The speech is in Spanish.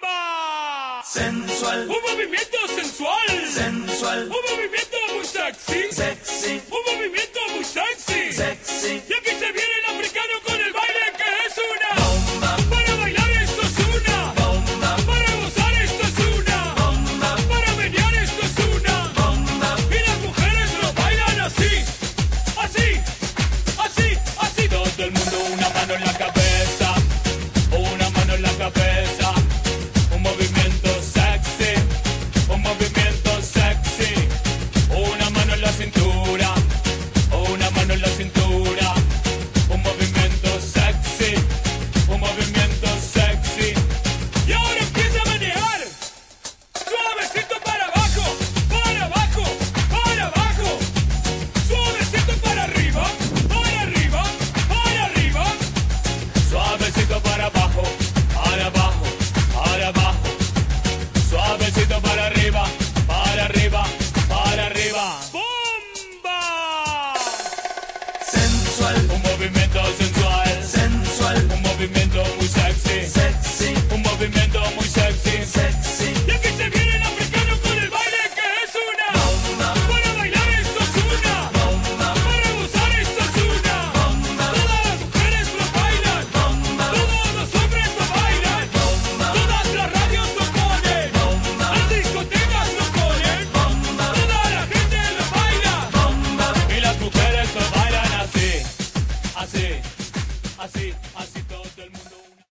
¡Bomba! Sensual, Un movimiento sensual. sensual, Un movimiento muy sexy. sexy, Un movimiento muy sexy. sexy. Y aquí se viene el africano con el baile que es una Bomba, Para bailar esto es una bomba, Para gozar esto es una bomba, Para menear esto es una bomba. Y las mujeres lo bailan así. Así, así, así. Todo el mundo una mano en la cabeza.